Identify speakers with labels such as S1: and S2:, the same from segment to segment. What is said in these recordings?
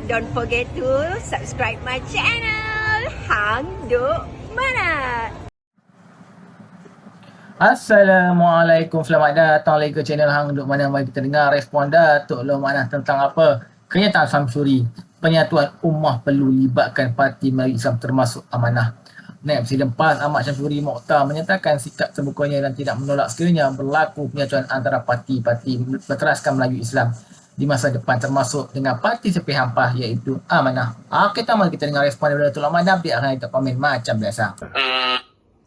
S1: don't forget to subscribe my channel. Hang Duk Mana.
S2: Assalamualaikum, selamat datang lagi ke channel Hang Duk Mana. Mari kita dengar respon Datuk Long Manah tentang apa? Kenyataan Samsuri, penyatuan ummah perlu libatkan parti Melayu Islam termasuk Amanah. Naib Presiden PAS Ahmad Syamsuri Mokhtar menyatakan sikap terbukanya dan tidak menolak sekiranya berlaku penyatuan antara parti-parti berteraskan Melayu Islam di masa depan termasuk dengan parti sepihak PAS iaitu Amanah. Kita mari kita dengar respon daripada Datuk Long Manah. Dia akan kita komen macam biasa.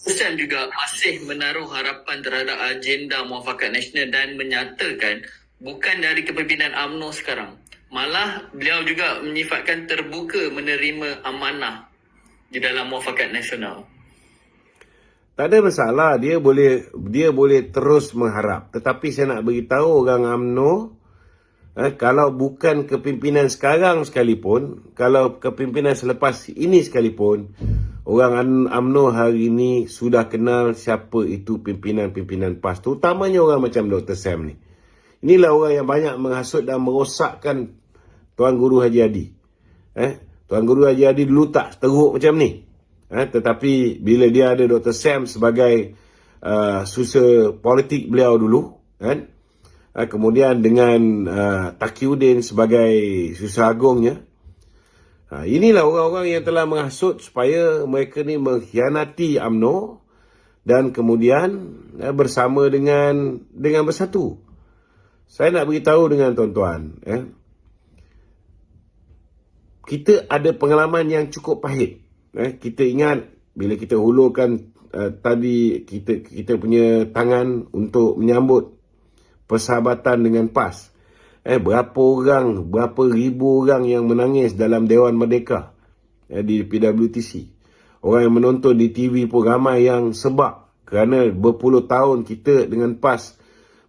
S3: Husain juga masih menaruh harapan terhadap agenda muafakat nasional dan menyatakan bukan dari kepimpinan UMNO sekarang. Malah beliau juga menyifatkan terbuka menerima amanah di dalam muafakat nasional.
S4: Tak ada masalah, dia boleh terus mengharap. Tetapi saya nak beritahu orang UMNO, kalau bukan kepimpinan sekarang sekalipun, kalau kepimpinan selepas ini sekalipun, orang UMNO hari ini sudah kenal siapa itu pimpinan-pimpinan PAS, terutamanya orang macam Dr. Sam ni. Inilah orang yang banyak menghasut dan merosakkan Tuan Guru Haji Hadi. Tuan Guru Haji Hadi dulu tak teruk macam ni. Tetapi bila dia ada Dr. Sam sebagai susah politik beliau dulu, kemudian dengan Taqiyuddin sebagai susah agungnya, inilah orang-orang yang telah menghasut supaya mereka ni mengkhianati UMNO dan kemudian bersama dengan bersatu. Saya nak beritahu dengan tuan-tuan, kita ada pengalaman yang cukup pahit. Kita ingat bila kita hulurkan tadi kita punya tangan untuk menyambut persahabatan dengan PAS. Berapa ribu orang yang menangis dalam Dewan Merdeka di PWTC. Orang yang menonton di TV pun ramai yang sebab kerana berpuluh tahun kita dengan PAS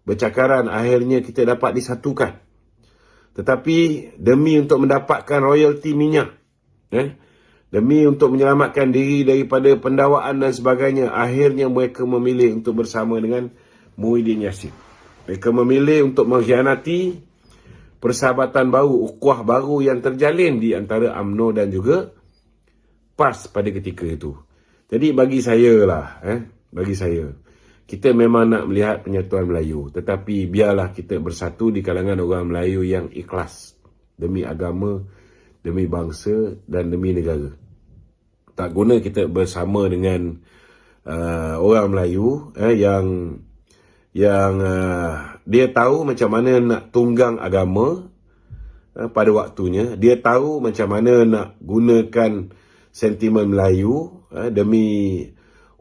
S4: bercakaran, akhirnya kita dapat disatukan. Tetapi demi untuk mendapatkan royalti minyak, demi untuk menyelamatkan diri daripada pendakwaan dan sebagainya, akhirnya mereka memilih untuk bersama dengan Muhyiddin Yassin. Mereka memilih untuk mengkhianati persahabatan baru, ukhuwah baru yang terjalin di antara UMNO dan juga PAS pada ketika itu. Jadi bagi saya, kita memang nak melihat penyatuan Melayu, tetapi biarlah kita bersatu di kalangan orang Melayu yang ikhlas demi agama, demi bangsa dan demi negara. Tak guna kita bersama dengan orang Melayu yang dia tahu macam mana nak tunggang agama pada waktunya. Dia tahu macam mana nak gunakan sentimen Melayu demi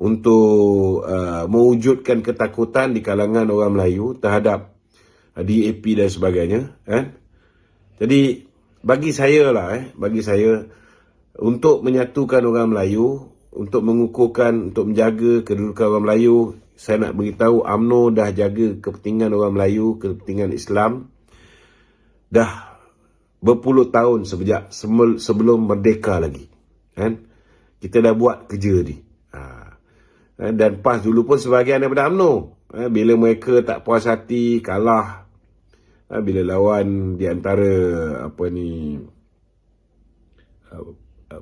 S4: untuk mewujudkan ketakutan di kalangan orang Melayu terhadap DAP dan sebagainya. Jadi bagi saya untuk menyatukan orang Melayu, untuk mengukuhkan, untuk menjaga kedudukan orang Melayu, saya nak beritahu UMNO dah jaga kepentingan orang Melayu, kepentingan Islam dah berpuluh tahun sebelum merdeka lagi. Kita dah buat kerja ni. Dan PAS dulu pun sebahagian daripada UMNO. Bila mereka tak puas hati, kalah, bila lawan di antara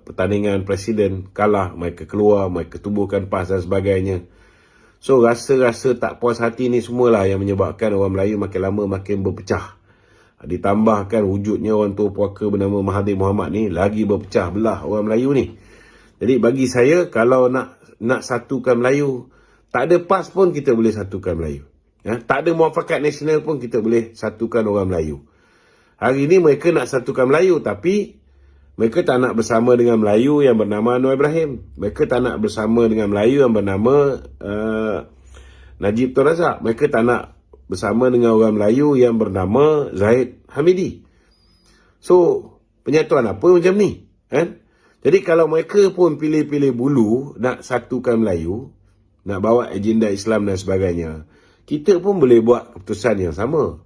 S4: pertandingan presiden, kalah, mereka keluar, mereka tubuhkan PAS dan sebagainya. So rasa-rasa tak puas hati ni semualah yang menyebabkan orang Melayu makin lama makin berpecah. Ditambahkan wujudnya orang tua puaka bernama Mahathir Mohamad ni lagi berpecah belah orang Melayu ni. Jadi bagi saya, kalau nak satukan Melayu, tak ada PAS pun kita boleh satukan Melayu. Tak ada muafakat nasional pun kita boleh satukan orang Melayu. Hari ini mereka nak satukan Melayu, tapi mereka tak nak bersama dengan Melayu yang bernama Anwar Ibrahim. Mereka tak nak bersama dengan Melayu yang bernama Najib Tun Razak. Mereka tak nak bersama dengan orang Melayu yang bernama Zahid Hamidi. So, penyatuan apa macam ni? Jadi kalau mereka pun pilih-pilih bulu nak satukan Melayu, nak bawa agenda Islam dan sebagainya, kita pun boleh buat keputusan yang sama.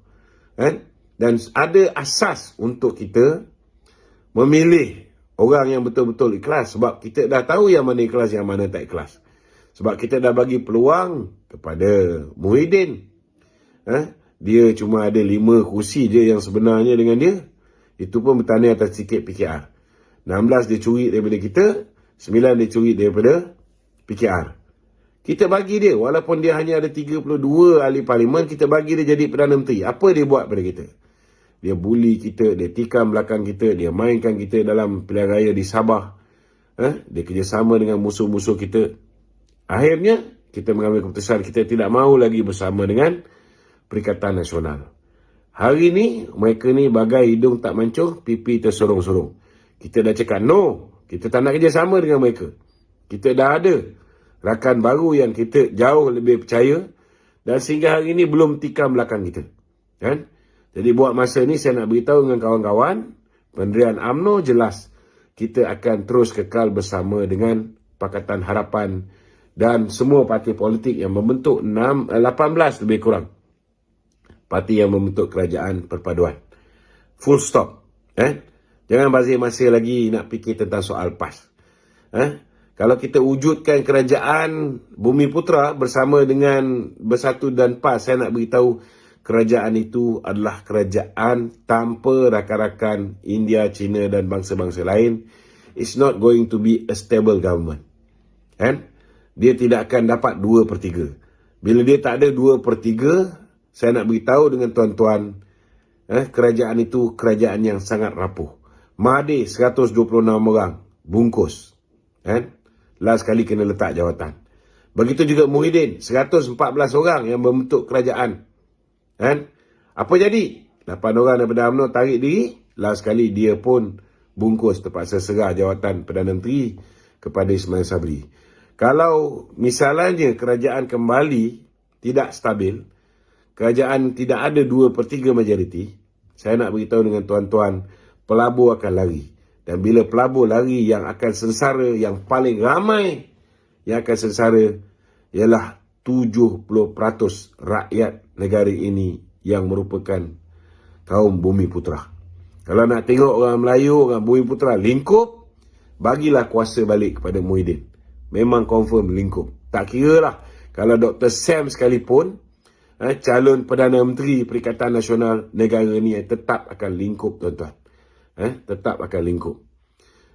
S4: Dan ada asas untuk kita memilih orang yang betul-betul ikhlas. Sebab kita dah tahu yang mana ikhlas, yang mana tak ikhlas. Sebab kita dah bagi peluang kepada Muhyiddin. Dia cuma ada 5 kursi je yang sebenarnya dengan dia. Itu pun bertanding atas tiket PKR. 16 dia curi daripada kita, 9 dia curi daripada PKR. Kita bagi dia, walaupun dia hanya ada 32 ahli parlimen, kita bagi dia jadi Perdana Menteri. Apa dia buat pada kita? Dia bully kita, dia tikam belakang kita, dia mainkan kita dalam pilihan raya di Sabah. Dia kerjasama dengan musuh-musuh kita. Akhirnya, kita mengambil keputusan kita tidak mahu lagi bersama dengan Perikatan Nasional. Hari ni, mereka ni bagai hidung tak mancung, pipi tersorong-sorong. Kita dah cakap no, kita tak nak kerjasama dengan mereka. Kita dah ada rakan baru yang kita jauh lebih percaya dan sehingga hari ini belum tikam belakang kita. Kan? Jadi buat masa ni saya nak beritahu dengan kawan-kawan, pendirian UMNO jelas kita akan terus kekal bersama dengan Pakatan Harapan dan semua parti politik yang membentuk 18 lebih kurang parti yang membentuk kerajaan perpaduan. Full stop. Jangan bazir-masir lagi nak fikir tentang soal PAS. Kalau kita wujudkan kerajaan Bumi Putra bersama dengan Bersatu dan PAS, saya nak beritahu kerajaan itu adalah kerajaan tanpa rakan-rakan India, China dan bangsa-bangsa lain. It's not going to be a stable government. Dia tidak akan dapat 2/3. Bila dia tak ada 2/3, saya nak beritahu dengan tuan-tuan, kerajaan itu kerajaan yang sangat rapuh. Mahathir 126 orang bungkus. Last kali kena letak jawatan. Begitu juga Muhyiddin 114 orang yang membentuk kerajaan. Apa jadi? 8 orang daripada UMNO tarik diri. Last kali dia pun bungkus, terpaksa serah jawatan Perdana Menteri kepada Ismail Sabri. Kalau misalnya kerajaan kembali tidak stabil, kerajaan tidak ada 2/3 majoriti, saya nak beritahu dengan tuan-tuan, pelabur akan lari. Dan bila pelabur lari, yang akan sengsara, yang paling ramai yang akan sengsara ialah 70% rakyat negara ini yang merupakan kaum Bumi Putra. Kalau nak tengok orang Melayu, orang Bumi Putra lingkup, bagilah kuasa balik kepada Muhyiddin. Memang confirm lingkup. Tak kira lah kalau Dr. Sam sekalipun, calon Perdana Menteri Perikatan Nasional negara ni tetap akan lingkup, tuan-tuan. Tetap akan lingkup.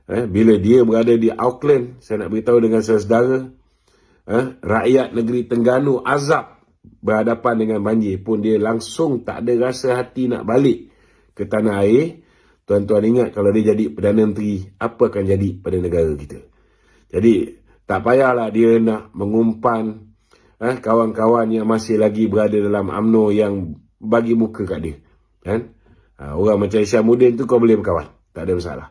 S4: Bila dia berada di Auckland, saya nak beritahu dengan saudara, rakyat negeri Terengganu azab berhadapan dengan banjir pun dia langsung tak ada rasa hati nak balik ke tanah air. Tuan-tuan ingat kalau dia jadi Perdana Menteri, apa akan jadi pada negara kita. Jadi tak payahlah dia nak mengumpan kawan-kawan yang masih lagi berada dalam UMNO yang bagi muka kat dia. Orang macam Isyamuddin tu kau boleh berkawan, tak ada masalah.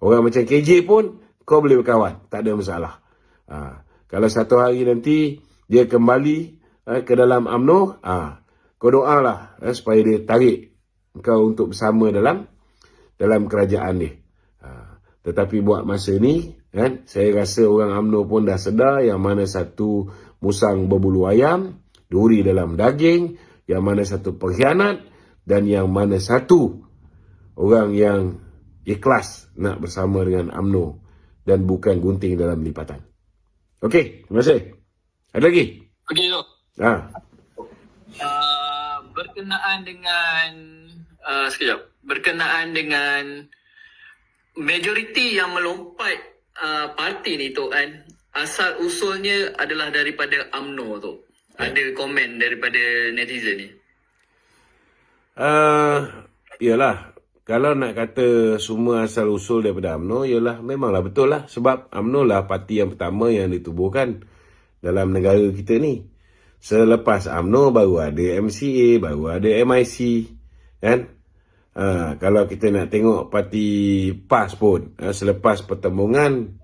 S4: Orang macam KJ pun kau boleh berkawan, tak ada masalah. Kalau satu hari nanti dia kembali ke dalam UMNO, kau doalah supaya dia tarik kau untuk bersama dalam kerajaan dia. Tetapi buat masa ni, saya rasa orang UMNO pun dah sedar yang mana satu musang berbulu ayam, duri dalam daging, yang mana satu pengkhianat, dan yang mana satu orang yang ikhlas nak bersama dengan UMNO dan bukan gunting dalam lipatan. Okey, terima kasih. Ada lagi?
S3: Okey, Dok. Berkenaan dengan berkenaan dengan majoriti yang melompat parti ni, Tok, kan, asal usulnya adalah daripada UMNO, Tok. Ada komen daripada netizen ni.
S4: Yalah, kalau nak kata semua asal usul daripada UMNO, yalah memanglah betul lah. Sebab UMNO lah parti yang pertama yang ditubuhkan dalam negara kita ni. Selepas UMNO baru ada MCA, baru ada MIC, kan? Kalau kita nak tengok parti PAS pun, selepas pertembungan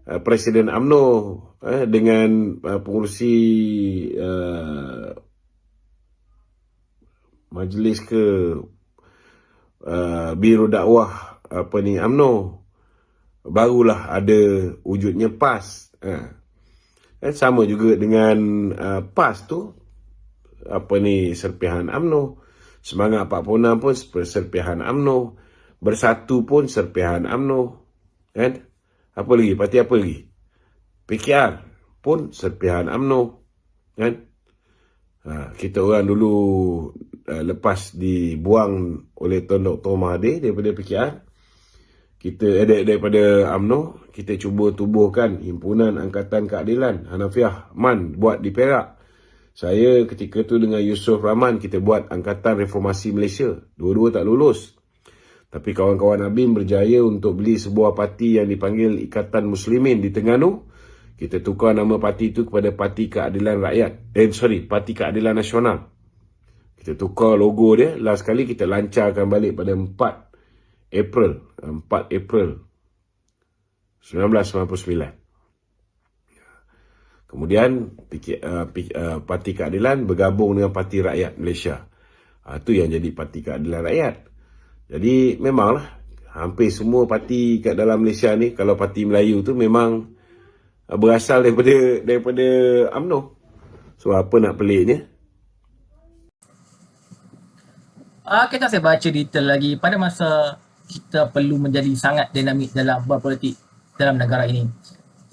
S4: Presiden UMNO dengan pengurusi majlis ke Biro Dakwah UMNO, barulah ada wujudnya PAS. Sama juga dengan PAS tu, serpihan UMNO. Semangat 46 pun serpihan UMNO. Bersatu pun serpihan UMNO. Kan? Apa lagi? Parti apa lagi? PKR pun serpihan UMNO. Kan? Kita orang dulu lepas dibuang oleh Tuan Dr. Mahathir daripada PKR, daripada UMNO, kita cuba tubuhkan Himpunan Angkatan Keadilan Hanafiah MAN buat di Perak. Saya ketika tu dengan Yusof Rahman kita buat Angkatan Reformasi Malaysia. Dua-dua tak lulus. Tapi kawan-kawan Abim berjaya untuk beli sebuah parti yang dipanggil Ikatan Muslimin di Terengganu. Kita tukar nama parti itu kepada Parti Keadilan Rakyat. Parti Keadilan Nasional. Kita tukar logo dia. Last kali kita lancarkan balik pada 4 April 1999. Kemudian Parti Keadilan bergabung dengan Parti Rakyat Malaysia. Itu yang jadi Parti Keadilan Rakyat. Jadi memanglah hampir semua parti kat dalam Malaysia ni, kalau parti Melayu tu memang berasal daripada UMNO. So apa nak peliknya?
S2: Kita saya baca detail lagi. Pada masa kita perlu menjadi sangat dinamik dalam berpolitik dalam negara ini.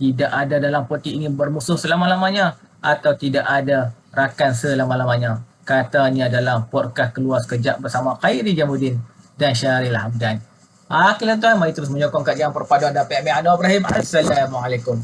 S2: Tidak ada dalam politik ini bermusuh selama-lamanya atau tidak ada rakan selama-lamanya. Katanya dalam podcast Keluar Sekejap bersama Khairi Jamuddin dan Syahril Hamdan. Tuan, mari terus menyokong kajian perpaduan dan PMA Anwar Ibrahim. Assalamualaikum.